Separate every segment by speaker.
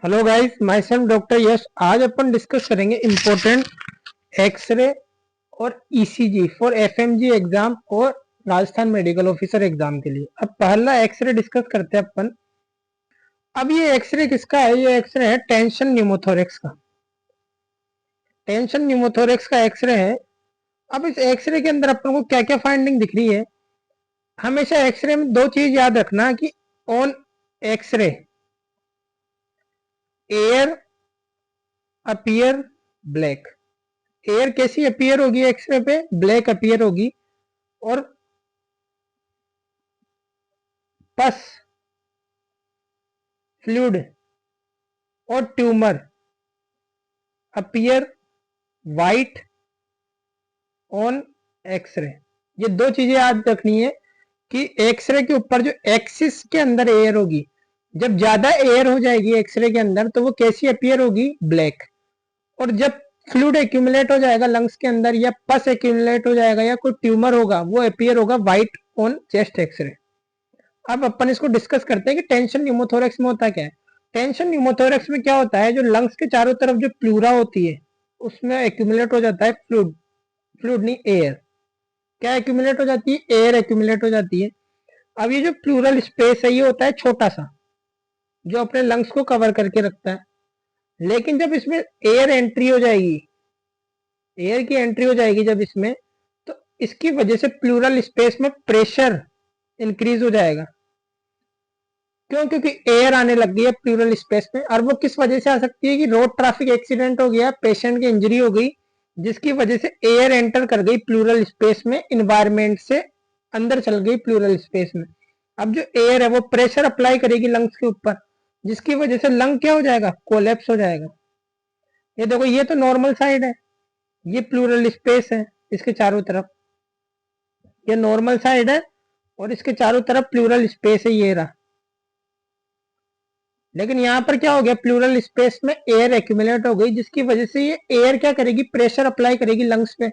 Speaker 1: Hello guys, myself doctor Yash. आज अपन discuss करेंगे इम्पोर्टेंट एक्सरे और ईसीजी फॉर एफएमजी एग्जाम और राजस्थान मेडिकल ऑफिसर एग्जाम के लिए। अब पहला एक्सरे डिस्कस करते हैं अपन। अब ये एक्सरे किसका है? ये एक्सरे है टेंशन न्यूमोथोरेक्स का। टेंशन न्यूमोथोरेक्स का एक्सरे है। अब इस एक्सरे के अंदर अपन को क्या क्या फाइंडिंग दिख रही है? हमेशा एक्सरे में दो चीज याद रखना कि on x-ray air appear black. Air कैसी अपीयर होगी एक्सरे पे? ब्लैक अपीयर होगी। और पस, फ्लूइड और tumour appear white on x-ray. ये दो चीजें याद रखनी है कि एक्सरे के ऊपर जो एक्सिस के अंदर एयर होगी, जब ज्यादा एयर हो जाएगी एक्सरे के अंदर तो वो कैसी अपीयर होगी? ब्लैक। और जब फ्लूइड एक्यूमुलेट हो जाएगा लंग्स के अंदर या पस एक्यूमुलेट हो जाएगा या कोई ट्यूमर होगा, वो अपीयर होगा वाइट ऑन चेस्ट एक्सरे। अब अपन इसको डिस्कस करते हैं कि टेंशन न्यूमोथोरेक्स में होता क्या है। टेंशन न्यूमोथोरेक्स में क्या होता है? जो लंग्स के चारों तरफ जो प्लूरा होती है उसमें एक्यूमुलेट हो जाता है फ्लूइड। फ्लूइड नहीं, एयर। क्या एक्यूमुलेट हो जाती है? एयर एक्यूमुलेट हो जाती है। अब ये जो प्लूरल स्पेस है ये होता है छोटा सा, जो अपने लंग्स को कवर करके रखता है। लेकिन जब इसमें एयर एंट्री हो जाएगी, एयर की एंट्री हो जाएगी जब इसमें, तो इसकी वजह से प्लूरल स्पेस में प्रेशर इंक्रीज हो जाएगा। क्यों? क्योंकि एयर आने लग गई है प्लूरल स्पेस में। और वो किस वजह से आ सकती है कि रोड ट्रैफिक एक्सीडेंट हो गया, पेशेंट की इंजरी हो गई, जिसकी वजह से एयर एंटर कर गई प्लूरल स्पेस में, इन्वायरमेंट से अंदर चल गई प्लूरल स्पेस में। अब जो एयर है वो प्रेशर अप्लाई करेगी लंग्स के ऊपर, जिसकी वजह से लंग क्या हो जाएगा? कोलैप्स हो जाएगा। ये देखो, ये तो नॉर्मल साइड है, ये प्लूरल स्पेस है इसके चारों तरफ, ये नॉर्मल साइड है और इसके चारों तरफ प्लूरल स्पेस है, ये रहा। लेकिन यहाँ पर क्या हो गया? प्लूरल स्पेस में एयर एक्यूमुलेट हो गई, जिसकी वजह से ये एयर क्या करेगी? प्रेशर अप्लाई करेगी लंग्स पे,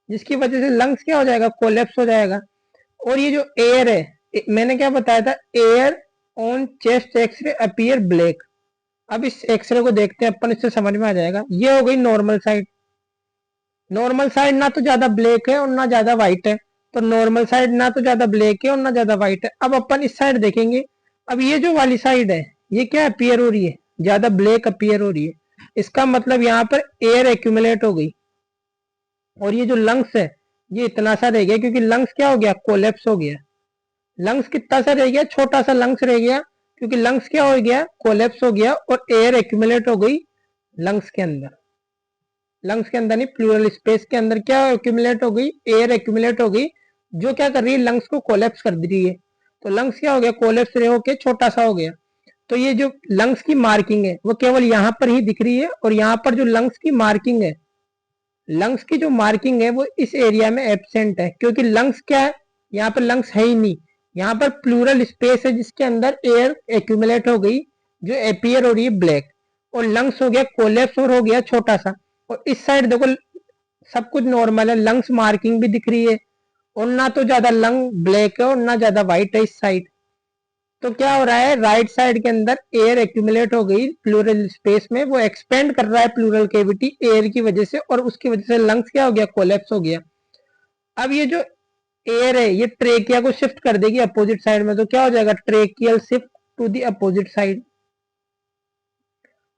Speaker 1: जिसकी वजह से लंग्स क्या हो जाएगा? कोलैप्स हो जाएगा। और ये जो एयर है, मैंने क्या बताया था? Air on chest x-ray appear black. अब इस एक्सरे को देखते हैं अपन, इससे समझ में आ जाएगा। ये हो गई नॉर्मल साइड। नॉर्मल साइड ना तो ज्यादा ब्लैक है और ना ज्यादा व्हाइट है, तो नॉर्मल साइड ना तो ज्यादा ब्लैक है और ना ज्यादा व्हाइट है। अब अपन इस साइड देखेंगे। अब ये जो वाली साइड है ये क्या अपीयर हो रही है? ज्यादा ब्लैक अपीयर हो रही है। इसका मतलब यहाँ पर एयर एक्यूमुलेट हो गई। और ये जो लंग्स है ये इतना सा रह गया, क्योंकि लंग्स क्या हो गया? कोलैप्स हो गया। लंग्स कितना सा रह गया? छोटा सा लंग्स रह गया, क्योंकि लंग्स क्या हो गया? कोलैप्स हो गया और एयर एक्यूमुलेट हो गई लंग्स के अंदर। लंग्स के अंदर नहीं, प्लूरल स्पेस के अंदर क्या एक्यूमुलेट हो गई? एयर एक्यूमुलेट हो गई, जो क्या कर रही है? लंग्स को कोलैप्स कर रही है। तो लंग्स क्या हो गया? कोलैप्स होके छोटा सा हो गया। तो ये जो लंग्स की मार्किंग है वो केवल यहाँ पर ही दिख रही है, और यहाँ पर जो लंग्स की मार्किंग है, लंग्स की जो मार्किंग है वो इस एरिया में एब्सेंट है, क्योंकि लंग्स क्या है? यहाँ पर लंग्स है ही नहीं। यहाँ पर प्लूरल स्पेस है जिसके अंदर एयर एक्यूमुलेट हो गई, जो अपीयर हो रही है ब्लैक, और लंग्स हो गया कोलैप्स और हो गया छोटा सा। और इस साइड देखो, सब कुछ नॉर्मल है, लंग्स मार्किंग भी दिख रही है, और ना तो ज्यादा लंग ब्लैक है और ना ज्यादा व्हाइट है इस साइड। तो क्या हो रहा है? राइट साइड के अंदर एयर एक्यूमुलेट हो गई प्लूरल स्पेस में, वो एक्सपेंड कर रहा है प्लूरल केविटी एयर की वजह से, और उसकी वजह से लंग्स क्या हो गया? कोलैप्स हो गया। अब ये जो एयर है ये ट्रेकिया को शिफ्ट कर देगी अपोजिट साइड में, तो क्या हो जाएगा? Tracheal shift to the opposite side.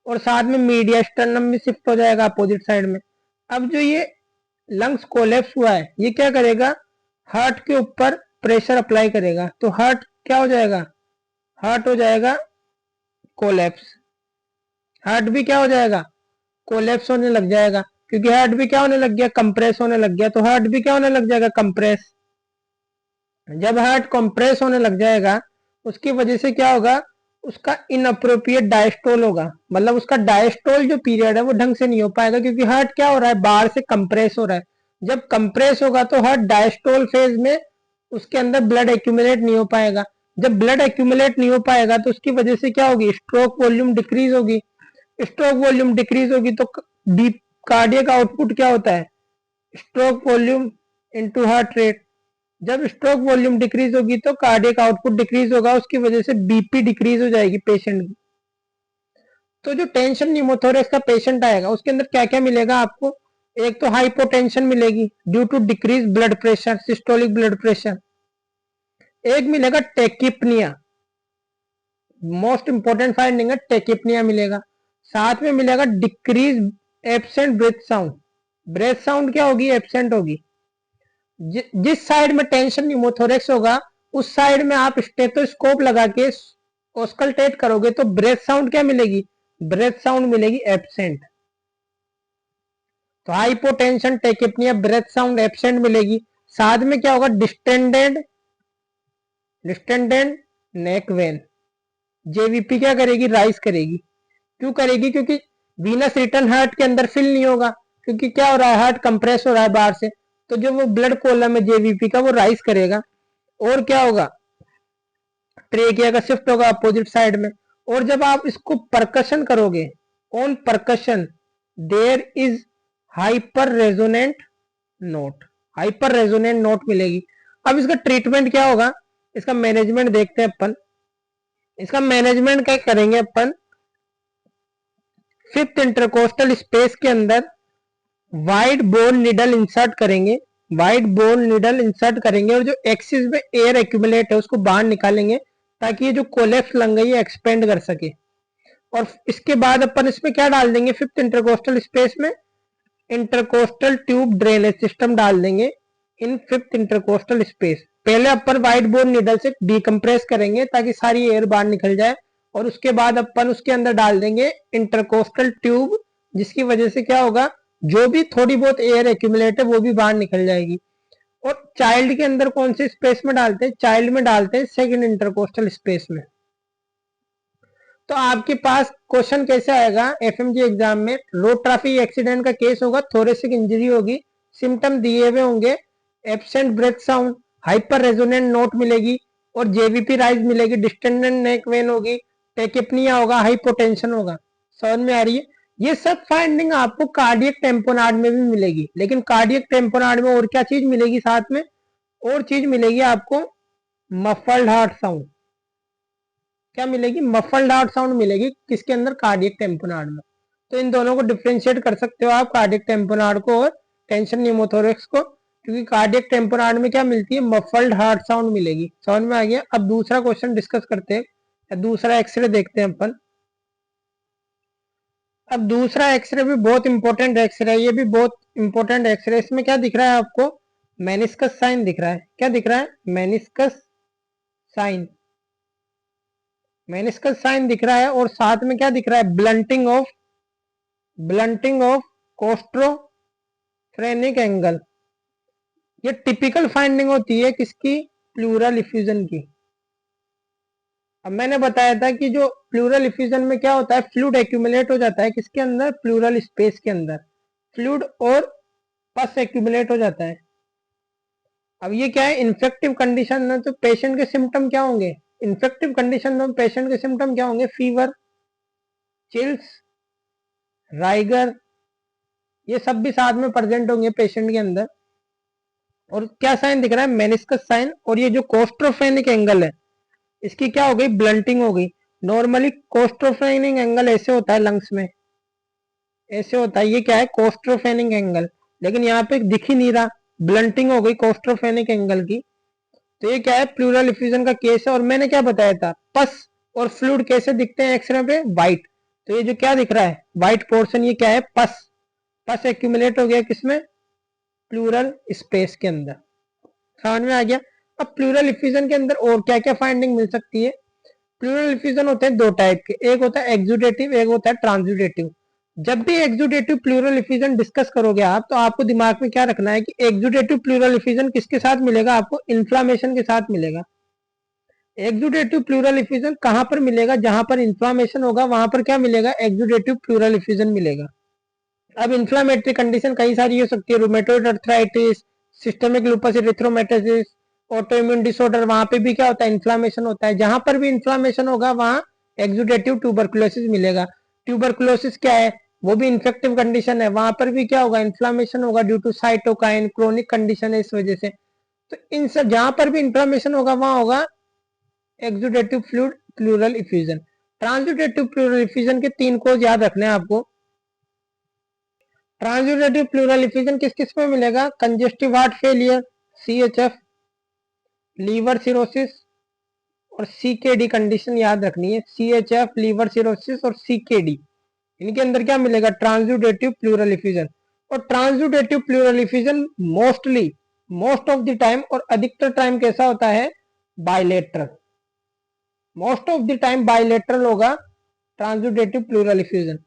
Speaker 1: और साथ में मीडिया स्टर्नम भी शिफ्ट हो जाएगा अपोजिट साइड में। अब जो ये लंग्स कोलैप्स हुआ है ये क्या करेगा? हार्ट के ऊपर प्रेशर अप्लाई करेगा, तो हार्ट क्या हो जाएगा? हार्ट हो जाएगा कोलैप्स। हार्ट भी क्या हो जाएगा? कोलैप्स होने लग जाएगा, क्योंकि हार्ट भी क्या होने लग गया? कंप्रेस होने लग गया। तो हार्ट भी क्या होने लग जाएगा? कंप्रेस। जब हार्ट कंप्रेस होने लग जाएगा उसकी वजह से क्या होगा? उसका इनअप्रोप्रिएट डायस्टोल होगा, मतलब उसका डायस्टोल जो पीरियड है वो ढंग से नहीं हो पाएगा, क्योंकि हार्ट क्या हो रहा है? बाहर से कंप्रेस हो रहा है। जब कंप्रेस होगा तो हार्ट डायस्टोल फेज में उसके अंदर ब्लड एक्यूमुलेट नहीं हो पाएगा। जब ब्लड एक्यूमुलेट नहीं हो पाएगा तो उसकी वजह से क्या होगी? स्ट्रोक वॉल्यूम डिक्रीज होगी। स्ट्रोक वॉल्यूम डिक्रीज होगी तो डीप कार्डियक आउटपुट क्या होता है? Stroke volume into heart rate. जब स्ट्रोक वॉल्यूम डिक्रीज होगी तो कार्डियक आउटपुट डिक्रीज होगा, उसकी वजह से बीपी डिक्रीज हो जाएगी पेशेंट की। तो जो टेंशन न्यूमोथोरेक्स का पेशेंट आएगा उसके अंदर क्या क्या मिलेगा आपको? एक तो हाइपोटेंशन मिलेगी due to decrease blood pressure, systolic blood pressure. एक मिलेगा टेकिपनिया, मोस्ट इंपोर्टेंट फाइंडिंग है, टेकिपनिया मिलेगा। साथ में मिलेगा decrease absent breath sound. Breath sound क्या होगी? एब्सेंट होगी। जिस साइड में टेंशन न्यूमोथोरेक्स होगा उस साइड में आप स्टेथोस्कोप लगा के ऑस्कल्टेट करोगे तो ब्रेथ साउंड क्या मिलेगी? ब्रेथ साउंड मिलेगी एब्सेंट। तो hypotension, tachypnoea, breath sound absent मिलेगी। साथ में क्या होगा? Distended neck when. जेवीपी क्या करेगी? राइज करेगी। क्यों करेगी? क्योंकि वीनस रिटर्न हार्ट के अंदर फिल नहीं होगा, क्योंकि क्या हो रहा है? हार्ट कंप्रेस हो रहा है बाहर से, तो जो वो ब्लड कॉलम है जेवीपी का वो राइज करेगा। और क्या होगा? ट्रेकिया का शिफ्ट होगा अपोजिट साइड में। और जब आप इसको परकशन करोगे, on percussion there is hyper resonant note, hyper resonant note मिलेगी। अब इसका ट्रीटमेंट क्या होगा? इसका मैनेजमेंट देखते हैं अपन। इसका मैनेजमेंट क्या करेंगे अपन? फिफ्थ इंटरकोस्टल स्पेस के अंदर वाइड बोन निडल इंसर्ट करेंगे, वाइड बोन निडल इंसर्ट करेंगे और जो एक्सिस में एयर एक्यूमुलेट है उसको बाहर निकालेंगे ताकि ये जो कोलेप्स लंग है ये एक्सपेंड कर सके। और इसके बाद अपन इसमें क्या डाल देंगे? फिफ्थ इंटरकोस्टल स्पेस में इंटरकोस्टल ट्यूब ड्रेनेज सिस्टम डाल देंगे इन फिफ्थ इंटरकोस्टल स्पेस। पहले अपन वाइड बोन निडल से डीकम्प्रेस करेंगे ताकि सारी एयर बाहर निकल जाए, और उसके बाद अपन उसके अंदर डाल देंगे इंटरकोस्टल ट्यूब, जिसकी वजह से क्या होगा? जो भी थोड़ी बहुत एयर एक्यूमुलेट है वो भी बाहर निकल जाएगी। और चाइल्ड के अंदर कौन से स्पेस में डालते हैं? चाइल्ड में डालते हैं सेकंड इंटरकोस्टल स्पेस में। तो आपके पास क्वेश्चन कैसे आएगा एफएमजी एग्जाम में? रोड ट्रैफिक एक्सीडेंट का केस होगा, थोरेसिक इंजरी होगी, सिम्टम दिए हुए होंगे, absent breath sound, hyper resonant note मिलेगी और जेवीपी राइज मिलेगी, डिस्टेंडेड नेक वेन होगी, टेकिपनिया होगा, हाइपोटेंशन होगा। समझ में आ रही है? ये सब फाइंडिंग आपको कार्डियक टेम्पोनाड में भी मिलेगी, लेकिन कार्डियक टेम्पोनाड में और क्या चीज मिलेगी साथ में? और चीज मिलेगी आपको मफल्ड हार्ट साउंड। क्या मिलेगी? मफल्ड हार्ट साउंड मिलेगी। किसके अंदर? कार्डियक टेम्पोनाड में। तो इन दोनों को डिफ्रेंशिएट कर सकते हो आप, कार्डियक टेम्पोनाड को और टेंशन न्यूमोथोरेक्स को, क्योंकि कार्डियक टेम्पोनाड में क्या मिलती है? मफल्ड हार्ट साउंड मिलेगी। समझ में आ गया? अब दूसरा क्वेश्चन डिस्कस करते हैं, दूसरा एक्सरे देखते हैं अपन। अब दूसरा एक्सरे भी बहुत इंपॉर्टेंट एक्सरे है, ये भी बहुत इंपॉर्टेंट एक्सरे। इसमें क्या दिख रहा है आपको? मेनिस्कस साइन दिख रहा है। क्या दिख रहा है? मेनिस्कस साइन, मेनिस्कस साइन दिख रहा है। और साथ में क्या दिख रहा है? Blunting of costophrenic angle. ये टिपिकल फाइंडिंग होती है किसकी? प्लूरल इफ्यूजन की। अब मैंने बताया था कि जो प्लूरल इफ्यूजन में क्या होता है? फ्लूइड एक्यूमुलेट हो जाता है किसके अंदर? प्लूरल स्पेस के अंदर फ्लूइड और पस एक्यूमुलेट हो जाता है। अब ये क्या है? इन्फेक्टिव कंडीशन में तो पेशेंट के सिम्टम क्या होंगे? इन्फेक्टिव कंडीशन में पेशेंट के सिम्टम क्या होंगे? फीवर, चिल्स, राइगर, ये सब भी साथ में प्रेजेंट होंगे पेशेंट के अंदर। और क्या साइन दिख रहा है? Meniscus sign. और ये जो कोस्ट्रोफेनिक एंगल है इसकी क्या हो गई? ब्लंटिंग हो गई। नॉर्मली कोस्ट्रोफेनिक एंगल ऐसे होता है लंग्स में, ऐसे होता है। ये क्या है? कोस्ट्रोफेनिक एंगल। लेकिन यहाँ पे दिख ही नहीं रहा, ब्लंटिंग हो गई कोस्ट्रोफेनिक एंगल की। तो ये क्या है? प्लूरल इफ्यूजन का केस है। और मैंने क्या बताया था? पस और फ्लूइड कैसे दिखते हैं एक्सरे पे? व्हाइट। तो ये जो क्या दिख रहा है व्हाइट पोर्शन, ये क्या है? पस। पस एक्यूमुलेट हो गया किसमें? प्लूरल स्पेस के अंदर। समझ में आ गया? अब प्लूरल इफ्यूजन के अंदर और क्या क्या फाइंडिंग मिल सकती है? प्लूरल इफ्यूजन होते हैं दो टाइप के, एक होता है एक्सुडेटिव, एक होता है ट्रांसुडेटिव। जब भी एक्सुडेटिव प्लूरल इफ्यूजन डिस्कस करोगे आप, तो आपको दिमाग में क्या रखना है कि एक्सुडेटिव प्लूरल इफ्यूजन किसके साथ मिलेगा? आपको इन्फ्लामेशन के साथ मिलेगा। एक्सुडेटिव प्लूरल इफ्यूजन कहां पर मिलेगा? जहां पर इन्फ्लामेशन होगा वहां पर क्या मिलेगा? एक्सुडेटिव प्लूरल इफ्यूजन मिलेगा। अब इन्फ्लामेटरी कंडीशन कई सारी हो सकती है, rheumatoid arthritis, systemic lupus erythematosus, autoimmune disorder, वहां पे भी क्या होता है? इन्फ्लामेशन होता है। जहां पर भी इन्फ्लामेशन होगा वहां एक्सुडेटिव ट्यूबरकुलोसिस मिलेगा। ट्यूबरकुलोसिस क्या है? वो भी इन्फेक्टिव कंडीशन है, वहां पर भी क्या होगा? इन्फ्लामेशन होगा due to cytokine, chronic condition है इस वजह से। तो इन सब जहां पर भी इन्फ्लामेशन होगा वहां होगा exudative fluid pleural effusion. Transudative pleural effusion के 3 कोज याद रखने हैं आपको। ट्रांसुडेटिव प्लूरल इफ्यूजन किस किस में मिलेगा? Congestive heart failure CHF, liver cirrhosis और CKD कंडीशन याद रखनी है। CHF, लीवर सिरोसिस और CKD, इनके अंदर क्या मिलेगा? Transudative pleural effusion. और transudative pleural effusion most of the time और अधिकतर टाइम कैसा होता है? Bilateral. Most of the time bilateral होगा ट्रांसुडेटिव प्लूरल इफ्यूजन।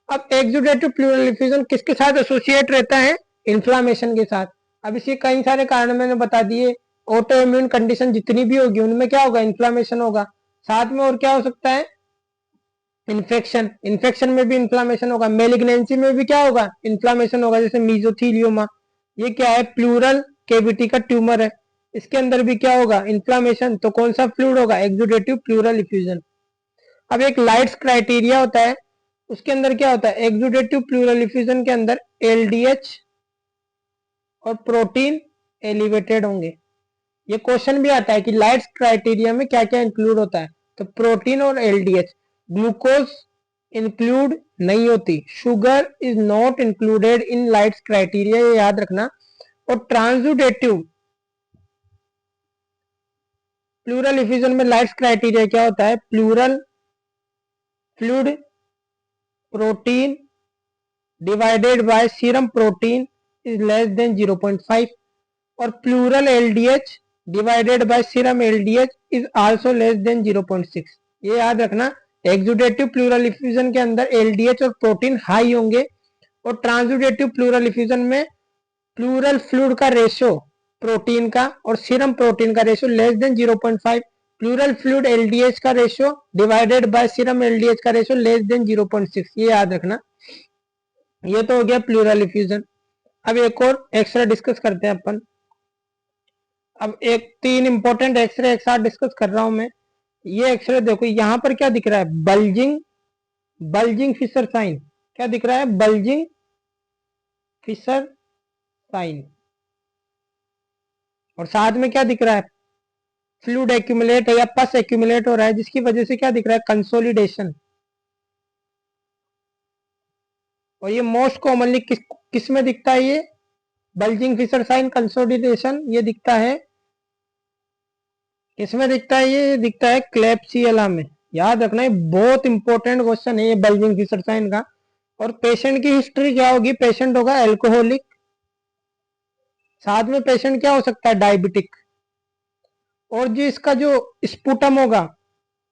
Speaker 1: अब एक्सुडेटिव प्लूरल इफ्यूजन किसके साथ एसोसिएट रहता है? इन्फ्लामेशन के साथ। अब इसके कई सारे कारण मैंने बता दिए। ऑटो इम्यून कंडीशन जितनी भी होगी उनमें क्या होगा? इन्फ्लामेशन होगा। साथ में और क्या हो सकता है? इन्फेक्शन में भी इन्फ्लामेशन होगा। मेलिग्नेंसी में भी क्या होगा? इन्फ्लामेशन होगा, जैसे मीजोथीलियोमा। ये क्या है? प्लूरल केविटी का ट्यूमर है, इसके अंदर भी क्या होगा? इन्फ्लामेशन। तो कौन सा फ्लूइड होगा? Exudative pleural effusion. अब एक लाइट्स क्राइटेरिया होता है, उसके अंदर क्या होता है? एक्सुडेटिव प्लूरल इफ्यूजन के अंदर LDH और प्रोटीन एलिवेटेड होंगे। ये क्वेश्चन भी आता है कि लाइट्स क्राइटेरिया में क्या क्या इंक्लूड होता है, तो प्रोटीन और LDH। ग्लूकोज इंक्लूड नहीं होती। Sugar is not included in Light's criteria, ये याद रखना। और ट्रांसुडेटिव प्लूरल इफ्यूजन में लाइट्स क्राइटेरिया क्या होता है? Pleural fluid protein divided by serum protein is less than 0.5 और pleural LDH divided by serum LDH is also less than 0.6। ये याद रखना। एक्सुडेटिव प्लूरल इफ्यूजन के अंदर LDH और प्रोटीन हाई होंगे और ट्रांसुडेटिव प्लूरल इफ्यूजन में प्लूरल फ्लूइड का रेशियो प्रोटीन का और सीरम प्रोटीन का ratio less than 0.5। Pleural fluid LDH का ratio divided by serum LDH का रेशियो लेस देन 0.6। ये याद रखना। ये तो हो गया प्लूरल इफ्यूजन। अब एक और एक्सरे डिस्कस करते हैं अपन। अब एक 3 इंपॉर्टेंट एक्सरे एक साथ डिस्कस कर रहा हूं मैं। ये एक्सरे देखो, यहां पर क्या दिख रहा है? Bulging fissure sign. क्या दिख रहा है? Bulging fissure sign. और साथ में क्या दिख रहा है? फ्लूइड एक्यूमुलेट या पस एक्यूमुलेट हो रहा है, जिसकी वजह से क्या दिख रहा है? कंसोलिडेशन। और ये मोस्ट कॉमनली किस में दिखता है? ये बल्जिंग फिशर साइन कंसोलिडेशन ये दिखता है, किसमें दिखता है? ये दिखता है क्लेब्सियला में। याद रखना, है बहुत इंपॉर्टेंट क्वेश्चन है ये बल्जिंग फिशर साइन का। और पेशेंट की हिस्ट्री क्या होगी? पेशेंट होगा एल्कोहलिक, साथ में पेशेंट क्या हो सकता है? डायबिटिक। और जो इसका जो स्पुटम होगा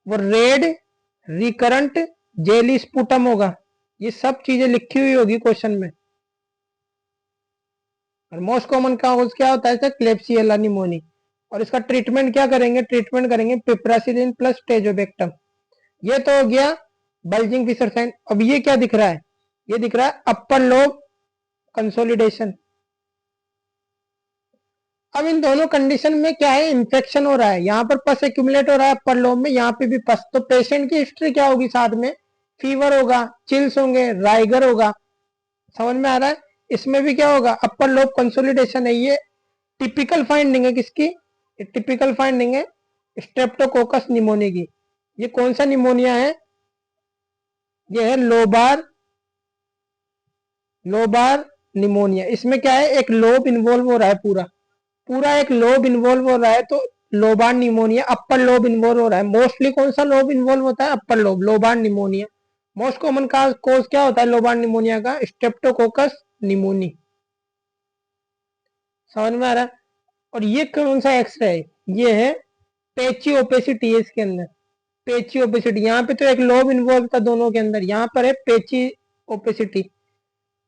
Speaker 1: वो रेड रिकरेंट जेली स्पुटम होगा। ये सब चीजें लिखी हुई होगी क्वेश्चन में। और मोस्ट कॉमन क्या होता है? क्लेब्सियला निमोनी। और इसका ट्रीटमेंट क्या करेंगे? ट्रीटमेंट करेंगे पिप्रासिलिन प्लस टेजोबेक्टम। ये तो हो गया बल्जिंग फिशर साइन। अब ये क्या दिख रहा है? ये दिख रहा है अपर लोब कंसोलिडेशन। अब इन दोनों कंडीशन में क्या है? इन्फेक्शन हो रहा है, यहाँ पर पस एक्यूमुलेट हो रहा है अपर लोब में, यहाँ पे भी पस। तो पेशेंट की हिस्ट्री क्या होगी? साथ में फीवर होगा, चिल्स होंगे, राइगर होगा। समझ में आ रहा है? इसमें भी क्या होगा? अपर लोब कंसोलिडेशन है। ये टिपिकल फाइंडिंग है किसकी? टिपिकल फाइंडिंग है स्ट्रेप्टोकोकस निमोनिया की। ये कौन सा निमोनिया है? ये है लोबार निमोनिया। इसमें क्या है? एक लोब इन्वॉल्व हो रहा है, पूरा एक लोब इन्वॉल्व हो रहा है, तो lobar pneumonia. Upper lobe involve हो रहा है। मोस्टली कौन सा लोब इन्वॉल्व होता है? Upper lobe, lobar pneumonia. Most common का कोज क्या होता है लोबार निमोनिया का? Streptococcus pneumoniae. समझ में आ रहा है? और ये कौन सा एक्सरे है? ये है पेची ओपेसिटी है इसके अंदर। पेची ओपेसिटी, यहाँ पे तो एक लोब इन्वॉल्व था दोनों के अंदर, यहाँ पर है पेची ओपेसिटी।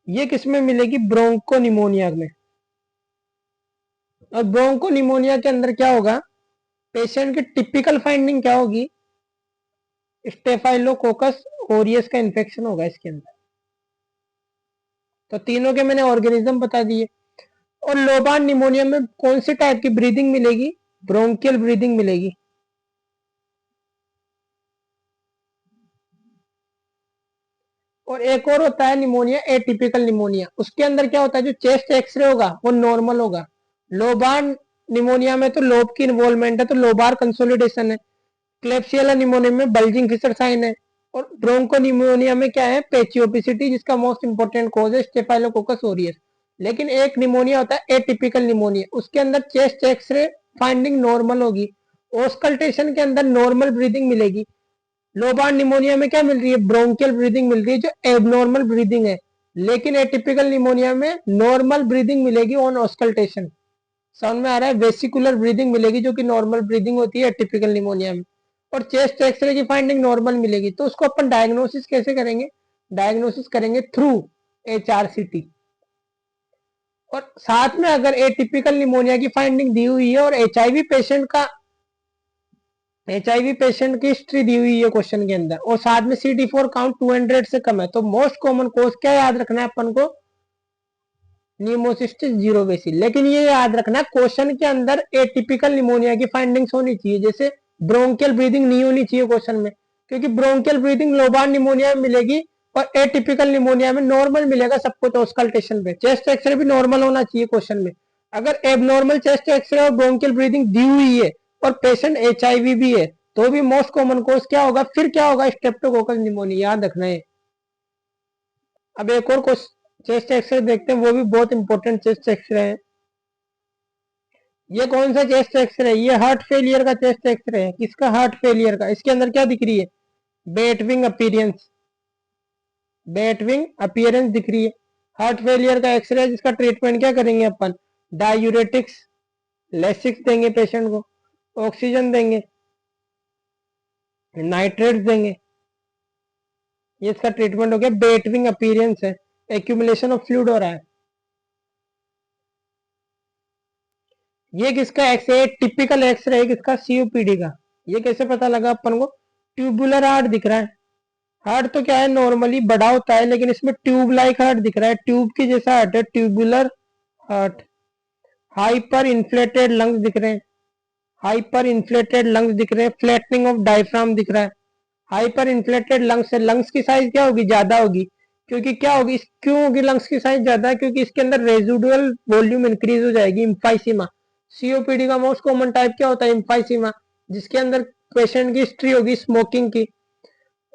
Speaker 1: ये किसमें मिलेगी? ब्रोंको निमोनिया में। और ब्रोंको निमोनिया के अंदर क्या होगा? पेशेंट की टिपिकल फाइंडिंग क्या होगी? स्टेफाइलोकोकस ओरियस का इन्फेक्शन होगा इसके अंदर। तो तीनों के मैंने ऑर्गेनिज्म बता दिए। और लोबार निमोनिया में कौन सी टाइप की ब्रीदिंग मिलेगी? ब्रोंकियल ब्रीदिंग मिलेगी। और एक और होता है निमोनिया एटिपिकल निमोनिया। उसके अंदर क्या होता है? जो चेस्ट एक्सरे होगा वो नॉर्मल होगा। लोबार निमोनिया में तो लोब की इन्वॉल्वमेंट है, तो लोबार कंसोलिडेशन है। क्लेप्सियला निमोनिया में बल्जिंग फिशर साइन है। और ब्रोंको निमोनिया में क्या है, पेचियोपिसिटी, जिसका मोस्ट इंपोर्टेंट कोज है स्टेफाइलोकोकस ओरियस। लेकिन एक निमोनिया होता है एटिपिकल निमोनिया, उसके अंदर चेस्ट एक्सरे फाइंडिंग नॉर्मल होगी, ऑस्कल्टेशन के अंदर नॉर्मल ब्रीदिंग मिलेगी। लोबार्ड निमोनिया में क्या मिल रही है, ब्रोंकियल ब्रीदिंग मिल रही है जो एबनॉर्मल ब्रीदिंग है। लेकिन एटिपिकल निमोनिया में नॉर्मल ब्रीदिंग मिलेगी ऑन ऑस्कल्टेशन। समझ में आ रहा है, वेसिकुलर ब्रीदिंग मिलेगी जो कि नॉर्मल ब्रीदिंग होती है टिपिकल निमोनिया में। और चेस्ट एक्सरे की फाइंडिंग नॉर्मल मिलेगी। तो उसको अपन डायग्नोसिस कैसे करेंगे, डायग्नोसिस करेंगे थ्रू HRCT। और साथ में अगर एटिपिकल निमोनिया की फाइंडिंग दी हुई है और एचआईवी पेशेंट की हिस्ट्री दी हुई है क्वेश्चन के अंदर, और साथ में CD4 काउंट 200 से कम है, तो मोस्ट कॉमन कोज क्या याद रखना है अपन को, न्यूमोसिस्टिस जीरो बेसिल। लेकिन ये याद रखना क्वेश्चन के अंदर एटिपिकल निमोनिया की फाइंडिंग्स होनी चाहिए, जैसे ब्रोंकियल ब्रीदिंग नहीं होनी चाहिए क्वेश्चन में, क्योंकि ब्रोंकियल ब्रीदिंग लोबार्ड निमोनिया में मिलेगी और एटिपिकल निमोनिया में नॉर्मल मिलेगा सब कुछ ऑस्कल्टेशन पे। चेस्ट एक्सरे भी नॉर्मल होना चाहिए क्वेश्चन में। अगर एबनॉर्मल चेस्ट एक्सरे और ब्रोंकियल ब्रीदिंग दी हुई है और पेशेंट HIV भी है, तो भी मोस्ट कॉमन कोज क्या होगा, फिर क्या होगा, स्ट्रेप्टोकोकस निमोनिया, याद रखना है। अब एक और चेस्ट एक्सरे देखते हैं, वो भी बहुत इंपॉर्टेंट चेस्ट एक्सरे है। ये कौन सा चेस्ट एक्सरे है, ये हार्ट फेलियर का चेस्ट एक्सरे है। किसका, हार्ट फेलियर का। इसके अंदर क्या दिख रही है, बेटविंग अपीयरेंस, बेटविंग अपीयरेंस दिख रही है। हार्ट फेलियर का एक्सरे है, जिसका ट्रीटमेंट क्या करेंगे अपन, डायूरेटिक्स, लेसिक्स देंगे पेशेंट को, ऑक्सीजन देंगे, नाइट्रेट्स देंगे। ये इसका ट्रीटमेंट हो गया। बेटविंग अपीयरेंस है, एक्यूमुलेशन ऑफ फ्लूइड हो रहा है। ये किसका एक्सरे, टिपिकल एक्सरे है किसका, COPD का। ये कैसे पता लगा अपन को, ट्यूबुलर हार्ट दिख रहा है। हार्ट तो क्या है, नॉर्मली बड़ा होता है, लेकिन इसमें ट्यूब लाइक हार्ट दिख रहा है, ट्यूब की जैसा हार्ट है, tubular heart. Hyper inflated lungs दिख रहे हैं, हाइपर इन्फ्लेटेड लंग्स दिख रहे हैं, फ्लैटनिंग ऑफ डायफ्राम दिख रहा है। हाइपर इन्फ्लेटेड लंग्स से लंग्स की साइज क्या होगी, ज्यादा होगी। क्योंकि क्या होगी, क्यों होगी लंग्स की साइज ज्यादा, क्योंकि इसके अंदर रेजिडुअल वॉल्यूम इंक्रीज हो जाएगी, इम्फाइसीमा। COPD का मोस्ट कॉमन टाइप क्या होता है, इम्फाइसीमा, जिसके अंदर पेशेंट की हिस्ट्री होगी स्मोकिंग की,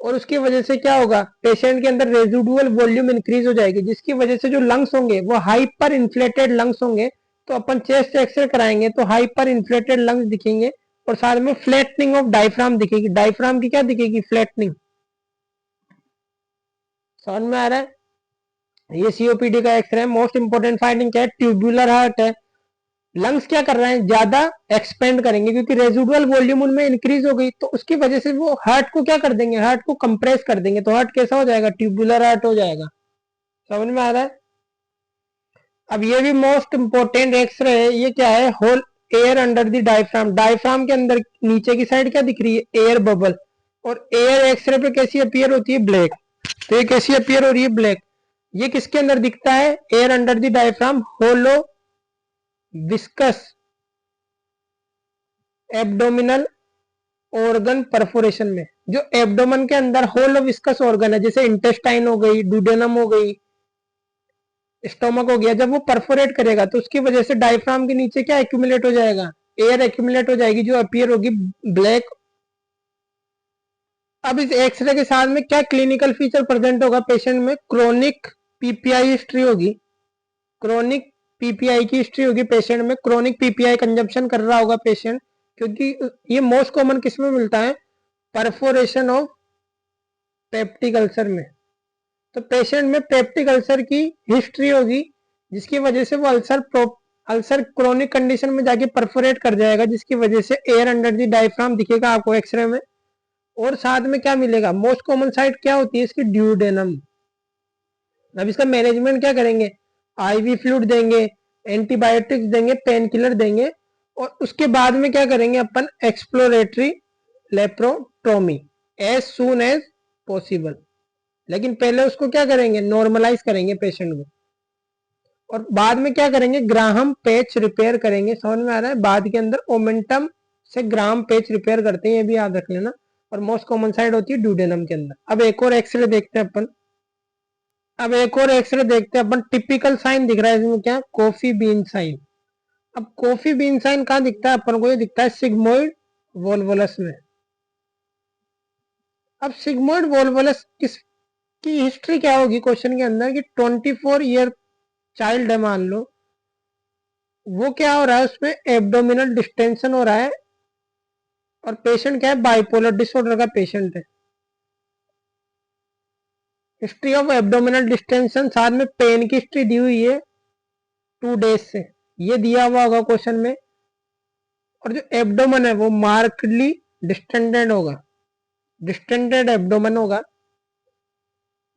Speaker 1: और उसकी वजह से क्या होगा, पेशेंट के अंदर रेजिडुअल वॉल्यूम इंक्रीज हो जाएगी, जिसकी वजह से जो लंग्स होंगे वो हाइपर इन्फ्लेटेड लंग्स होंगे। तो अपन चेस्ट एक्सरे कराएंगे तो हाइपर इन्फ्लेटेड लंग्स दिखेंगे, और साथ में फ्लैटनिंग ऑफ डायफ्राम दिखेगी। डायफ्राम की क्या दिखेगी, फ्लैटनिंग। समझ में आ रहा है, ये COPD का एक्सरे है। मोस्ट इंपोर्टेंट फाइंडिंग क्या है, ट्यूबुलर हार्ट है। लंग्स क्या कर रहे हैं, ज्यादा एक्सपेंड करेंगे, क्योंकि रेजिडुअल वॉल्यूम उनमें इंक्रीज हो गई, तो उसकी वजह से वो हार्ट को क्या कर देंगे, हार्ट को कंप्रेस कर देंगे, तो हार्ट कैसा हो जाएगा, ट्यूबुलर हार्ट हो जाएगा। समझ में आ रहा है। अब ये भी मोस्ट इंपोर्टेंट एक्सरे है। ये क्या है, whole air under the diaphragm. Diaphragm के अंदर नीचे की साइड क्या दिख रही है, एयर बबल। और एयर एक्सरे पे कैसी अपीयर होती है, ब्लैक। तो ये कैसी अपीयर हो रही है, ब्लैक। ये किसके अंदर दिखता है, air under the diaphragm, hollow viscus abdominal organ perforation में। जो एब्डोमन के अंदर होलो विस्कस ऑर्गन है, जैसे इंटेस्टाइन हो गई, डुडेनम हो गई, स्टोमक हो गया, जब वो परफोरेट करेगा तो उसकी वजह से डायफ्राम के नीचे क्या एक्यूमुलेट हो जाएगा, एयर एक्यूमुलेट हो जाएगी, जो अपीयर होगी ब्लैक। अब इस एक्सरे के साथ में क्या क्लिनिकल फीचर प्रेजेंट होगा पेशेंट में, क्रोनिक PPI हिस्ट्री होगी, क्रोनिक PPI की हिस्ट्री होगी पेशेंट में, क्रोनिक PPI कंजम्पशन कर रहा होगा पेशेंट, क्योंकि ये मोस्ट कॉमन किस में मिलता है, परफोरेशन ऑफ पेप्टिक अल्सर में। तो पेशेंट में पेप्टिक अल्सर की हिस्ट्री होगी, जिसकी वजह से वो अल्सर क्रोनिक कंडीशन में जाके परफोरेट कर जाएगा, जिसकी वजह से एयर अंडर दी डायफ्राम दिखेगा आपको एक्सरे में। और साथ में क्या मिलेगा, मोस्ट कॉमन साइट क्या होती है इसकी, ड्यूडेनम। अब इसका मैनेजमेंट क्या करेंगे, IV फ्लूइड देंगे, एंटीबायोटिक्स देंगे, पेन किलर देंगे, और उसके बाद में क्या करेंगे अपन, exploratory laparotomy as soon as possible. लेकिन पहले उसको क्या करेंगे, नॉर्मलाइज करेंगे पेशेंट को, और बाद में क्या करेंगे, ग्राहम पेच रिपेयर करेंगे। समझ में आ रहा है, बाद के अंदर ओमेंटम से ग्राहम पेच रिपेयर करते हैं, ये भी याद रख लेना। और मोस्ट कॉमन साइड होती है ड्यूडेनम के अंदर। अब एक और एक्सरे देखते हैं अपन, टिपिकल साइन दिख रहा है इसमें, क्या, कॉफी बीन साइन। अब कॉफी बीन साइन कहाँ दिखता है अपन को, ये दिखता है सिग्मोइड वोल्वुलस में। अब सिग्मोइड वोल्वुलस किसकी हिस्ट्री क्या होगी क्वेश्चन के अंदर कि 24 ईयर चाइल्ड है मान लो, वो क्या हो रहा है उसमें एब्डोमिनल डिस्टेंशन हो रहा है और पेशेंट क्या है बाइपोलर डिसऑर्डर का पेशेंट है। हिस्ट्री ऑफ एब्डोमिनल डिस्टेंशन साथ में पेन की हिस्ट्री दी हुई है 2 डेज से, ये दिया हुआ होगा क्वेश्चन में। और जो एब्डोमन है वो मार्कडली डिस्टेंडेड होगा, डिस्टेंडेड एब्डोमन होगा।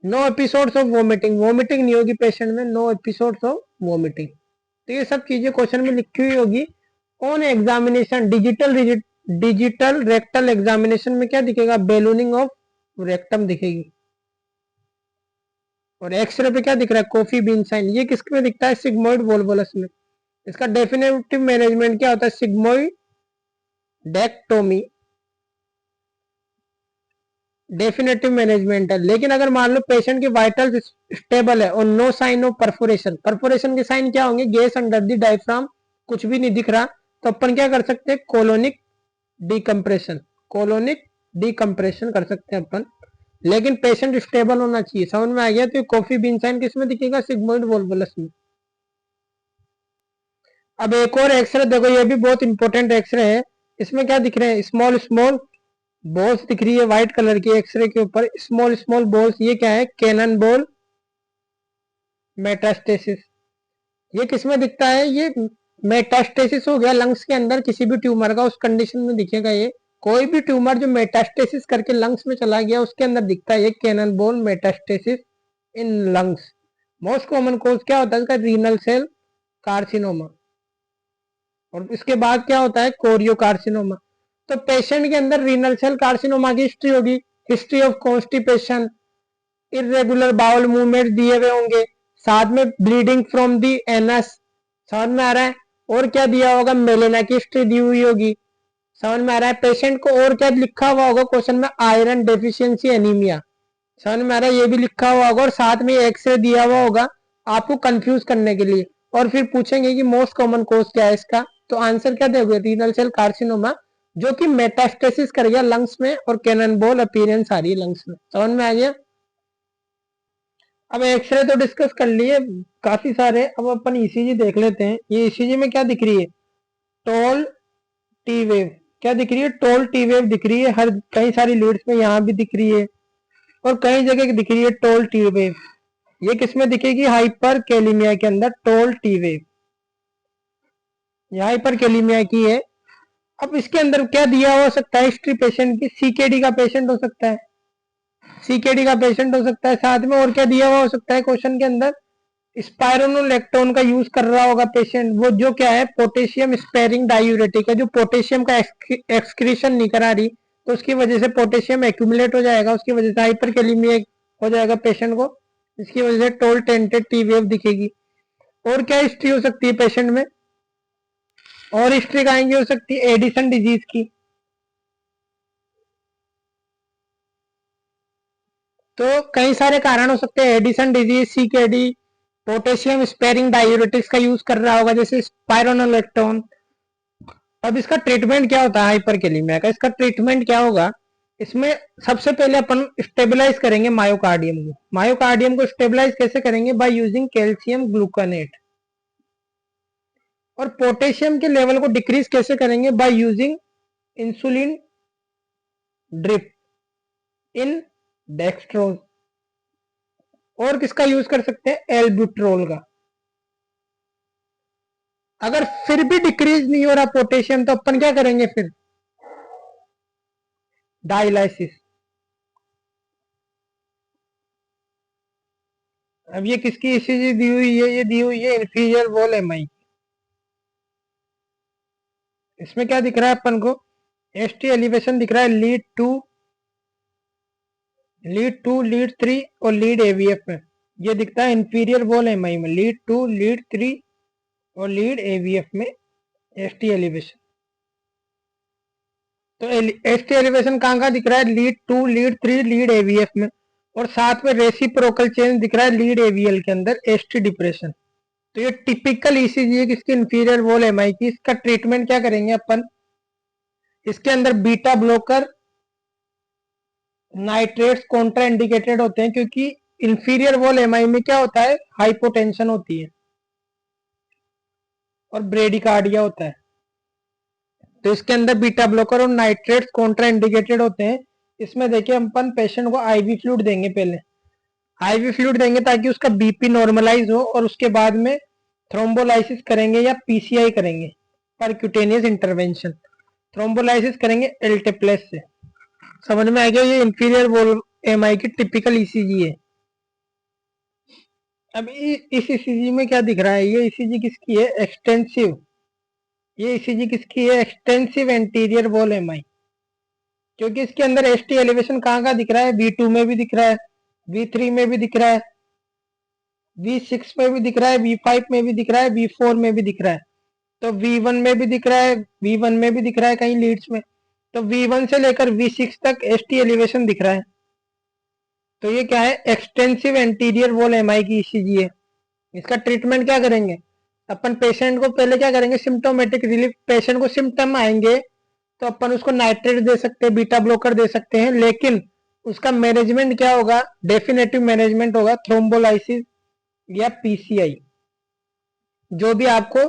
Speaker 1: No episodes of vomiting, vomiting नहीं होगी पेशेंट में, नो एपिसोड्स ऑफ वोमिटिंग। तो ये सब चीजें क्वेश्चन में लिखी हुई होगी। On examination digital rectal examination में क्या दिखेगा, बेलूनिंग ऑफ रेक्टम दिखेगी। और एक्सरे पे क्या दिख रहा है, कॉफी बीन साइन। ये किस में दिखता है, सिग्मोइड वोल्वुलस में। इसका डेफिनेटिव मैनेजमेंट क्या होता है, सिग्मोइडेक्टोमी डेफिनेटिव मैनेजमेंट है। लेकिन अगर मान लो पेशेंट की वाइटल स्टेबल है और no sign of perforation, perforation के साइन क्या होंगे, गैस अंडर द डायफ्राम, कुछ भी नहीं दिख रहा, तो अपन क्या कर सकते हैं, कोलोनिक डिकम्प्रेशन कर सकते हैं अपन। लेकिन पेशेंट स्टेबल होना चाहिए। समझ में आ गया। तो कॉफी बीन साइन किसमें दिखेगा, सिग्मोइड वोल्वुलस में। अब एक और एक्सरे देखो, ये भी बहुत इंपॉर्टेंट एक्सरे है। इसमें क्या दिख रहे हैं, स्मॉल स्मॉल बॉल्स दिख रही है व्हाइट कलर की एक्सरे के ऊपर, स्मॉल स्मॉल बॉल्स। ये क्या है, कैनन बॉल मेटास्टेसिस। ये किसमें दिखता है, ये मेटास्टेसिस हो गया लंग्स के अंदर किसी भी ट्यूमर का, उस कंडीशन में दिखेगा। ये कोई भी ट्यूमर जो मेटास्टेसिस करके लंग्स में चला गया उसके अंदर दिखता है ये cannon ball metastasis in lungs. Most common cause क्या होता है इसका, रीनल सेल कार्सिनोमा। और इसके बाद क्या होता है, कोरियो कार्सिनोमा। तो पेशेंट के अंदर रीनल सेल कार्सिनोमा की हिस्ट्री होगी, history of constipation, irregular bowel movement दिए हुए होंगे, साथ में ब्लीडिंग फ्रॉम दी एनस, समझ में आ रहा है। और क्या दिया होगा, मेलेना की हिस्ट्री दी हुई होगी, समझ में आ रहा है पेशेंट को। और क्या लिखा हुआ होगा क्वेश्चन में, आयरन डेफिशिएंसी एनीमिया, समझ में आ रहा है, ये भी लिखा हुआ होगा। और साथ में एक्सरे दिया हुआ होगा आपको कंफ्यूज करने के लिए। और फिर पूछेंगे कि मोस्ट कॉमन कोज क्या है इसका, तो आंसर क्या दोगे, रीनल सेल कार्सिनोमा, जो कि मेटास्टेसिस कर गया लंग्स में और कैनन बॉल अपीयरेंस आ रही है लंग्स में। समझ में आ गया। अब एक्सरे तो डिस्कस कर लिए काफी सारे, अब अपन ईसीजी देख लेते हैं। ये ईसीजी में क्या दिख रही है, टोल टी वेव। क्या दिख रही है, टोल टी वेव दिख रही है। हर कई सारी लीड्स में यहाँ भी दिख रही है और कई जगह दिख रही है टोल टी वेव। ये किसमें दिखेगी, हाइपर कैलिमिया के अंदर टोल टी वेव, यहाँ हाइपर कैलिमिया की है। अब इसके अंदर क्या दिया हो सकता है, हिस्ट्री पेशेंट की, सीकेडी का पेशेंट हो सकता है, सीकेडी का पेशेंट हो सकता है। साथ में और क्या दिया हुआ हो सकता है क्वेश्चन के अंदर, स्पायरोनोलेक्टोन का यूज कर रहा होगा पेशेंट, वो जो क्या है पोटेशियम स्पेयरिंग डायूरेटिक है, जो पोटेशियम का एक्सक्रीशन नहीं करा रही, तो उसकी वजह से पोटेशियम एक्यूमुलेट हो जाएगा, उसकी वजह से हाइपरकैलिमिया हो जाएगा पेशेंट को, इसकी वजह से टोल टेंटेड टी वेव दिखेगी। और क्या हिस्ट्री हो सकती है पेशेंट में, और हिस्ट्री कहेंगे हो सकती है एडिसन डिजीज की। तो कई सारे कारण हो सकते हैं, Addison disease, CKD, potassium sparing diuretics का यूज कर रहा होगा जैसे स्पायरोनोलेक्टोन। अब इसका ट्रीटमेंट क्या होता है हाइपरकैलिमिया का, इसका ट्रीटमेंट क्या होगा, इसमें सबसे पहले अपन स्टेबलाइज करेंगे मायोकार्डियम को। मायोकार्डियम को स्टेबलाइज कैसे करेंगे, बाय यूजिंग कैल्शियम ग्लूकोनेट। और पोटेशियम के लेवल को डिक्रीज कैसे करेंगे, by using insulin drip in dextrose. और किसका यूज कर सकते हैं, एल्ब्यूट्रोल का। अगर फिर भी डिक्रीज नहीं हो रहा पोटेशियम, तो अपन क्या करेंगे फिर, डायलाइसिस। अब ये किसकी ईसीजी दी हुई है, ये दी हुई है इंफीरियर वॉल एमआई। इसमें क्या दिख रहा है अपन को, एसटी एलिवेशन दिख रहा है लीड 3 और लीड एवीएफ में। ये दिखता है इंफीरियर वॉल एमआई में, लीड 2, लीड 3 और लीड एवीएफ में एसटी एलिवेशन। तो एसटी एलिवेशन कहाँ का दिख रहा है, लीड 2, लीड 3, लीड एवीएफ में। और साथ में रेसिप्रोकल चेंज दिख रहा है लीड एवीएल के अंदर, एसटी डिप्रेशन। तो ये टिपिकल ईसीजी है किसकी, इंफीरियर वॉल एमआई की। इसका ट्रीटमेंट क्या करेंगे अपन, इसके अंदर beta blocker nitrates Contra indicated होते हैं क्योंकि इंफीरियर वॉल एमआई में क्या होता है, हाइपोटेंशन होती है और ब्रेडिकार्डिया होता है। तो इसके अंदर बीटा ब्लॉकर और नाइट्रेट्स कॉन्ट्रा इंडिकेटेड होते हैं। इसमें देखिए अपन पेशेंट को आईवी फ्लूइड देंगे, पहले आईवी फ्लूइड देंगे ताकि उसका बीपी नॉर्मलाइज हो, और उसके बाद में थ्रोम्बोलाइसिस करेंगे या पीसीआई करेंगे, परक्यूटेनियस इंटरवेंशन। थ्रोम्बोलाइसिस करेंगे एल्टेप्लेस से। समझ में आ गया, ये इंफीरियर वॉल एमआई की टिपिकल ईसीजी है। अब इस ईसीजी में क्या दिख रहा है, ये ईसीजी किसकी है, एक्सटेंसिव। ये ईसीजी किसकी है, एक्सटेंसिव एंटीरियर वॉल एमआई, क्योंकि इसके अंदर एसटी एलिवेशन कहाँ कहाँ दिख रहा है, V2 में भी दिख रहा है, V3 में भी दिख रहा है, V6 में भी दिख रहा है, V5 में भी दिख रहा है, V4 में भी दिख रहा है। तो V1 में भी दिख रहा है, V1 में भी दिख रहा है कहीं लीड्स में। तो V1 से लेकर V6 तक एसटी एलिवेशन दिख रहा है। तो ये क्या है, एक्सटेंसिव एंटीरियर वॉल एमआई की ईसीजी है। इसका ट्रीटमेंट क्या करेंगे अपन, पेशेंट को पहले क्या करेंगे, सिम्टोमेटिक रिलीफ। पेशेंट को सिम्टम आएंगे तो अपन उसको नाइट्रेट दे सकते हैं, बीटा ब्लॉकर दे सकते हैं, लेकिन उसका मैनेजमेंट क्या होगा, डेफिनेटिव मैनेजमेंट होगा थ्रोम्बोलाइसिस या पीसीआई, जो भी आपको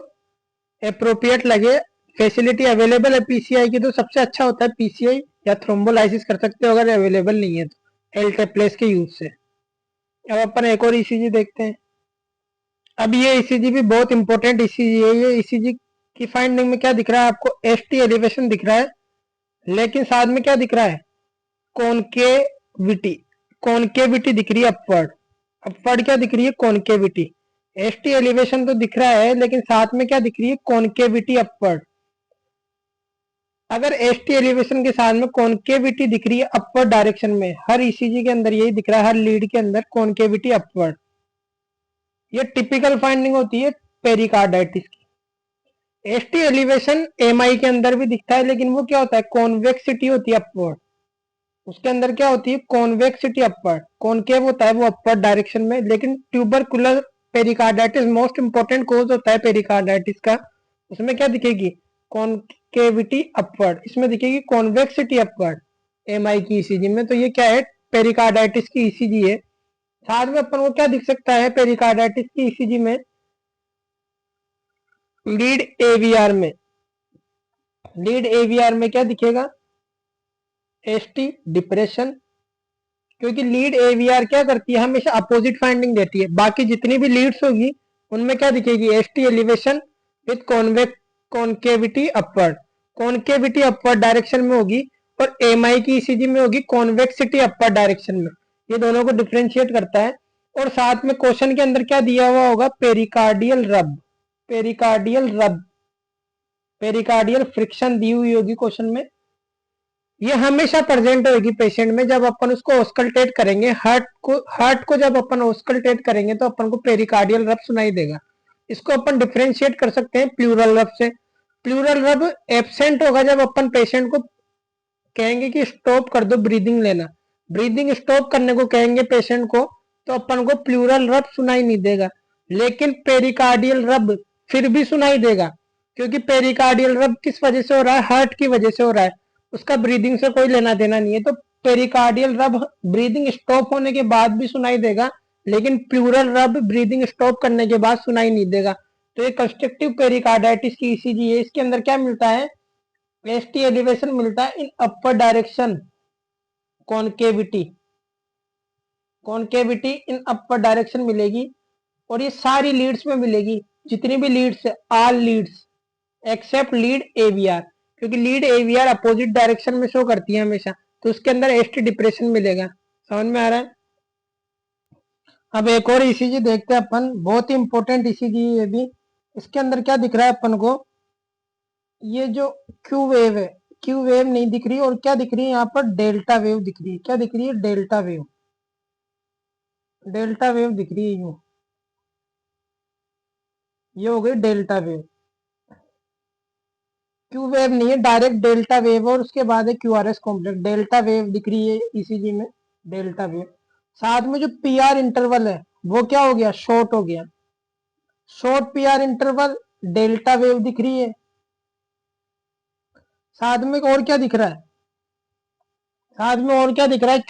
Speaker 1: अप्रोप्रिएट लगे। फैसिलिटी अवेलेबल है पीसीआई की तो सबसे अच्छा होता है पीसीआई, या थ्रोम्बोलाइसिस कर सकते हो अगर अवेलेबल नहीं है तो एल्टेप्लेस के यूज से। अब अपन एक और ईसीजी देखते हैं। अब ये ईसीजी भी बहुत इंपॉर्टेंट ईसीजी है। ये ईसीजी की फाइंडिंग में क्या दिख रहा है आपको, एसटी एलिवेशन दिख रहा है, लेकिन साथ में क्या दिख रहा है, कॉनकेविटी। कॉनकेविटी दिख रही है अपवर्ड। अपवर्ड क्या दिख रही है, कॉनकेविटी। एसटी एलिवेशन तो दिख रहा है, लेकिन साथ में क्या दिख रही है, कॉनकेविटी अपवर्ड। अगर एसटी एलिवेशन के साथ में कॉनकेविटी दिख रही है अपवर्ड डायरेक्शन में, हर ईसीजी के अंदर यही दिख रहा है, हर लीड के अंदर कॉनकेविटी अपवर्ड, ये टिपिकल फाइंडिंग होती है पेरिकार्डाइटिस की। एसटी एलिवेशन एमआई के अंदर भी दिखता है, लेकिन वो क्या होता है, कॉन्वेक्सिटी होती है अपवर्ड। उसके अंदर क्या होती है, कॉन्वेक्सिटी अपवर्ड। कॉनकेव होता है वो अपवर्ड डायरेक्शन में, लेकिन ट्यूबरकुलर पेरिकार्डाइटिस मोस्ट इंपॉर्टेंट कोज होता है पेरिकार्डाइटिस का, उसमें क्या दिखेगी, कॉनकेविटी अपवर्ड। इसमें दिखेगी कॉन्वेक्सिटी अपवर्ड एमआई की ईसीजी में। तो ये क्या है, पेरिकार्डाइटिस की ईसीजी है। साथ में अपन को क्या दिख सकता है पेरिकार्डाइटिस की ईसीजी में, लीड एवीआर में। लीड एवीआर में क्या दिखेगा, एसटी डिप्रेशन, क्योंकि लीड एवीआर क्या करती है, हमेशा अपोजिट फाइंडिंग देती है। बाकी जितनी भी लीड्स होगी उनमें क्या दिखेगी, ST elevation with concavity upward. Concavity upward direction में होगी, और एमआई की ईसीजी में होगी कॉन्वेक्सिटी अपवर्ड डायरेक्शन में। ये दोनों को डिफ्रेंशिएट करता है। और साथ में क्वेश्चन के अंदर क्या दिया हुआ होगा, पेरिकार्डियल रब, पेरिकार्डियल रब, पेरिकार्डियल फ्रिक्शन दी हुई होगी क्वेश्चन में। ये हमेशा प्रेजेंट होगी पेशेंट में। जब अपन उसको ऑस्कल्टेट करेंगे, हार्ट को जब अपन ऑस्कल्टेट करेंगे तो अपन को पेरिकार्डियल रब सुनाई देगा। इसको अपन डिफरेंशिएट कर सकते हैं प्लूरल रब से। प्लूरल रब एब्सेंट होगा जब अपन पेशेंट को कहेंगे कि स्टॉप कर दो ब्रीदिंग लेना, ब्रीदिंग स्टॉप करने को कहेंगे पेशेंट को, तो अपन को प्लूरल रब सुनाई नहीं देगा। लेकिन पेरिकार्डियल रब फिर भी सुनाई देगा, क्योंकि पेरिकार्डियल रब किस वजह से हो रहा है, हार्ट की वजह से हो रहा है, उसका ब्रीदिंग से कोई लेना देना नहीं है। तो पेरिकार्डियल रब ब्रीदिंग स्टॉप होने के बाद भी सुनाई देगा, लेकिन प्लूरल रब ब्रीदिंग स्टॉप करने के बाद सुनाई नहीं देगा। तो ये कंस्ट्रक्टिव पेरिकार्डाइटिस की ईसीजी है। इसके अंदर क्या मिलता है, एसटी एलिवेशन मिलता है इन अपर डायरेक्शन, कॉनकेविटी, कॉनकेविटी इन अपर डायरेक्शन मिलेगी। और ये सारी लीड्स में मिलेगी, जितनी भी लीड्स है, all leads except lead aVR, क्योंकि लीड एवीआर अपोजिट डायरेक्शन में शो करती है हमेशा, तो उसके अंदर एसटी डिप्रेशन मिलेगा। समझ में आ रहा है। अब एक और ईसीजी देखते हैं अपन, बहुत ही इंपॉर्टेंट ईसीजी है ये भी। इसके अंदर क्या दिख रहा है अपन को, ये जो क्यू वेव है, क्यू वेव नहीं दिख रही, और क्या दिख रही है यहाँ पर, डेल्टा वेव दिख रही है। क्या दिख रही है, डेल्टा वेव, डेल्टा वेव दिख रही है। ये हो गई डेल्टा वेव। क्यू वेव नहीं है, डायरेक्ट डेल्टा वेव, और उसके बाद है क्यूआरएस कॉम्प्लेक्स। डेल्टा वेव दिख रही है ईसीजी में, डेल्टा वेव। साथ में जो पीआर इंटरवल है वो क्या हो गया, शॉर्ट हो गया, short PR interval, delta wave दिख रही है। साथ में और क्या दिख रहा है, साथ में और क्या दिख रहा है,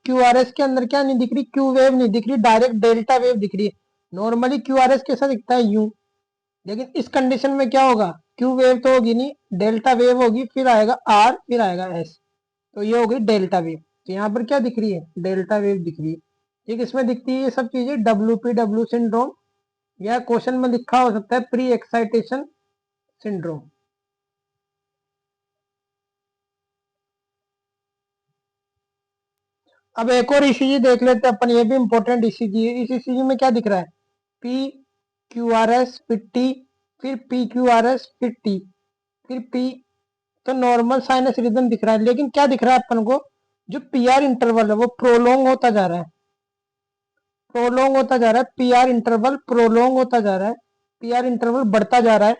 Speaker 1: क्यूआरएस के अंदर क्या नहीं दिख रही, क्यू वेव नहीं दिख रही, डायरेक्ट डेल्टा वेव दिख रही है। नॉर्मली क्यूआरएस कैसा दिखता है, यू, लेकिन इस कंडीशन में क्या होगा, क्यू वेव तो होगी नहीं, डेल्टा वेव होगी, फिर आएगा आर, फिर आएगा एस, तो ये हो गई डेल्टा वेव। तो यहाँ पर क्या दिख रही है, डेल्टा वेव दिख रही है। ठीक, इसमें दिखती है ये सब चीजें, डब्ल्यू सिंड्रोम, या क्वेश्चन में लिखा हो सकता है प्री एक्साइटेशन सिंड्रोम। अब एक और ईसीजी देख लेते हैं अपन, ये भी इंपॉर्टेंट ईसीजी है। इस ईसीजी में क्या दिख रहा है, पी क्यू आर एस फिर टी, फिर पी क्यू आर एस फिर टी, फिर पी, तो नॉर्मल साइनस रिदम दिख रहा है। लेकिन क्या दिख रहा है अपन को, जो पी आर इंटरवल है वो प्रोलोंग होता जा रहा है, प्रोलोंग होता जा रहा है, पी आर इंटरवल प्रोलोंग होता जा रहा है, पी आर इंटरवल बढ़ता जा रहा है।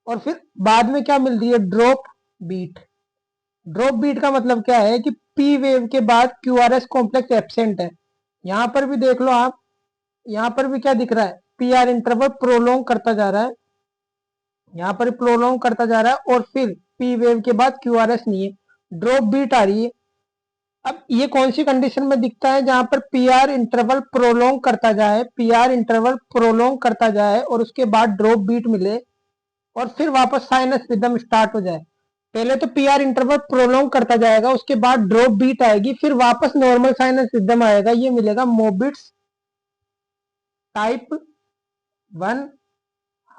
Speaker 1: और फिर बाद में क्या मिल रही है, ड्रॉप बीट। ड्रॉप बीट का मतलब क्या है कि पी वेव के बाद Q R S complex absent है। यहां पर भी देख लो आप, यहां पर भी क्या दिख रहा है, पी आर इंटरवल प्रोलोंग करता जा रहा है, यहाँ पर प्रोलोंग करता जा रहा है, और फिर पी वेव के बाद क्यू आर एस नहीं है, ड्रॉप बीट आ रही है। अब ये कौन सी कंडीशन में दिखता है, जहां पर पी आर इंटरवल प्रोलोंग करता जाए, पी आर इंटरवल प्रोलोंग करता जाए और उसके बाद ड्रॉप बीट मिले, और फिर वापस साइनस रिदम स्टार्ट हो जाए। पहले तो पी आर इंटरवल प्रोलोंग करता जाएगा, उसके बाद ड्रॉप बीट आएगी, फिर वापस नॉर्मल साइनस रिदम आएगा। ये मिलेगा मोबिट्स टाइप 1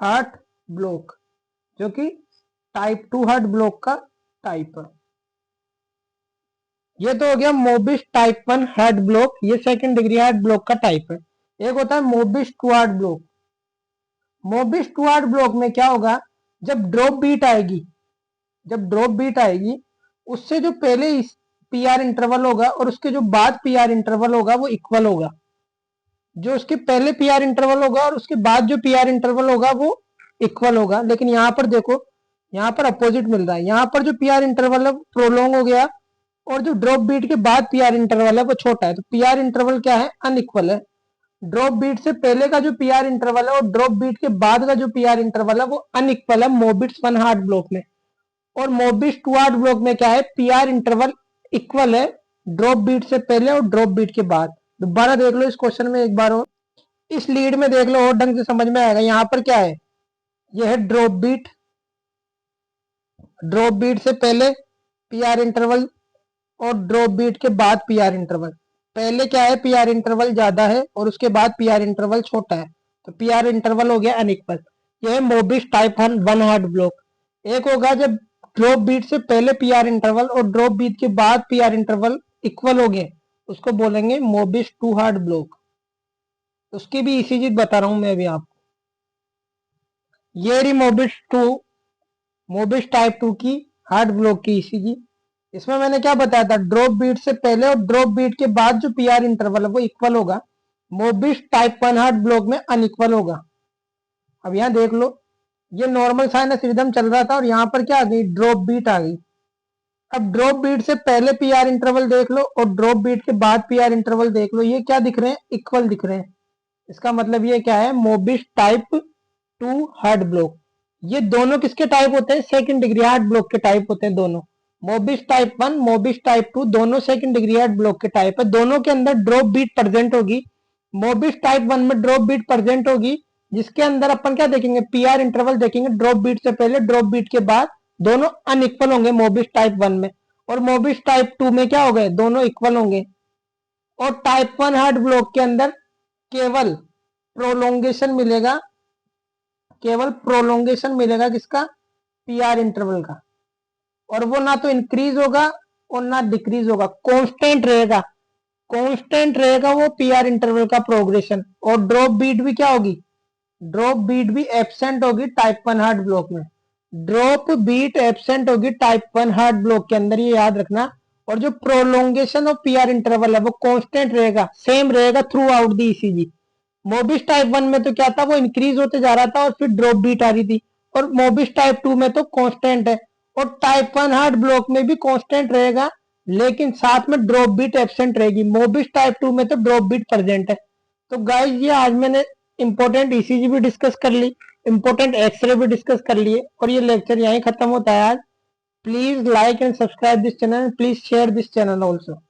Speaker 1: हार्ट ब्लॉक, जो कि टाइप 2 हार्ट ब्लॉक का टाइप है। ये तो हो गया मोबिस टाइप 1 हार्ट ब्लॉक, ये सेकंड डिग्री हार्ट ब्लॉक का टाइप है। एक होता है मोबिस 2 हार्ट ब्लॉक। मोबिस 2 हार्ट ब्लॉक में क्या होगा, जब ड्रॉप बीट आएगी, जब ड्रॉप बीट आएगी, उससे जो पहले पी आर इंटरवल होगा और उसके जो बाद पी आर इंटरवल होगा वो इक्वल होगा। जो उसके पहले पी आर इंटरवल होगा और उसके बाद जो पी आर इंटरवल होगा वो इक्वल होगा। लेकिन यहाँ पर देखो, यहाँ पर अपोजिट मिल रहा है, यहाँ पर जो पी आर इंटरवल है प्रोलोंग हो गया, और जो ड्रॉप बीट के बाद पी आर इंटरवल है वो छोटा है। तो पी आर इंटरवल क्या है, अनइक्वल है। ड्रॉप बीट से पहले का जो पी आर इंटरवल है और ड्रॉप बीट के बाद का जो पी आर इंटरवल है वो अनइक्वल है मोबिट्स 1 हार्ट ब्लॉक में। और मोबिट्स 2 हार्ट ब्लॉक में क्या है, पी आर इंटरवल इक्वल है ड्रॉप बीट से पहले और ड्रॉप बीट के बाद। दोबारा देख लो इस क्वेश्चन में एक बार, और इस लीड में देख लो और ढंग से समझ में आएगा। यहाँ पर क्या है, यह है ड्रॉप बीट, ड्रॉप बीट से पहले पी आर इंटरवल और ड्रॉप बीट के बाद पी आर इंटरवल। पहले क्या है, पी आर इंटरवल ज्यादा है और उसके बाद पी आर इंटरवल छोटा है, तो पी आर इंटरवल हो गया अनइक्वल। यह है मोबिस टाइप 1 हार्ट ब्लॉक। एक होगा जब ड्रॉप बीट से पहले पी आर इंटरवल और ड्रॉप बीट के बाद पी आर इंटरवल इक्वल हो गए, उसको बोलेंगे मोबिस 2 हार्ट ब्लॉक। उसकी भी इसी चीज बता रहा हूं मैं अभी आपको। ये रही मोबिस 2, मोबिस टाइप 2 की हार्ट ब्लॉक की ईसीजी। इसमें मैंने क्या बताया था, ड्रॉप बीट से पहले और ड्रॉप बीट के बाद जो पी आर इंटरवल है वो इक्वल होगा। मोबिस टाइप 1 हार्ट ब्लॉक में अनइक्वल होगा। अब यहाँ देख लो, ये नॉर्मल साइनस रिदम चल रहा था और यहाँ पर क्या आ गई, ड्रॉप बीट आ गई। अब ड्रॉप बीट से पहले पी आर इंटरवल देख लो और ड्रॉप बीट के बाद पी आर इंटरवल देख लो, ये क्या दिख रहे हैं, इक्वल दिख रहे हैं। इसका मतलब ये क्या है, मोबिस टाइप 2 हार्ट ब्लॉक। ये दोनों किसके टाइप होते हैं, सेकंड डिग्री हार्ट ब्लॉक के टाइप होते हैं दोनों। मोबिस टाइप 1, मोबिस टाइप 2 दोनों सेकंड डिग्री हार्ट ब्लॉक के टाइप है। दोनों के अंदर ड्रॉप बीट प्रेजेंट होगी। मोबिस टाइप 1 में ड्रॉप बीट प्रेजेंट होगी, जिसके अंदर अपन क्या देखेंगे, पी आर इंटरवल देखेंगे, ड्रॉप बीट से पहले ड्रॉप बीट के बाद दोनों अनइक्वल होंगे मोबिस टाइप 1 में। और मोबिस टाइप 2 में क्या हो गए, दोनों इक्वल होंगे। और टाइप 1 हार्ट ब्लॉक के अंदर केवल प्रोलोंगेशन मिलेगा, केवल प्रोलोंगेशन मिलेगा किसका, पी आर इंटरवल का। और वो ना तो इंक्रीज होगा और ना डिक्रीज होगा, कांस्टेंट रहेगा, कांस्टेंट रहेगा वो पी आर इंटरवल का प्रोग्रेशन। और ड्रॉप बीट भी क्या होगी, ड्रॉप बीट भी एब्सेंट होगी टाइप 1 हार्ट ब्लॉक में। ड्रॉप बीट एब्सेंट होगी टाइप 1 हार्ट ब्लॉक के अंदर, ये याद रखना। और जो prolongation of P R interval है वो कांस्टेंट रहेगा, सेम रहेगा through out the ECG. मोबिस type 1 में तो क्या था, वो इंक्रीज होते जा रहा था और फिर ड्रॉप बीट आ रही थी। और मोबिस टाइप 2 में तो कांस्टेंट है। और टाइप 1 हार्ट ब्लॉक में भी कांस्टेंट रहेगा, लेकिन साथ में ड्रॉप बीट एब्सेंट रहेगी। मोबिस टाइप 2 में तो ड्रॉप बीट प्रेजेंट है। तो गाइस ये आज मैंने इंपॉर्टेंट ईसीजी भी डिस्कस कर ली, इंपॉर्टेंट एक्सरे भी डिस्कस कर लिए, और ये लेक्चर यहीं खत्म होता है आज। Please like and subscribe this channel. Please share this channel also.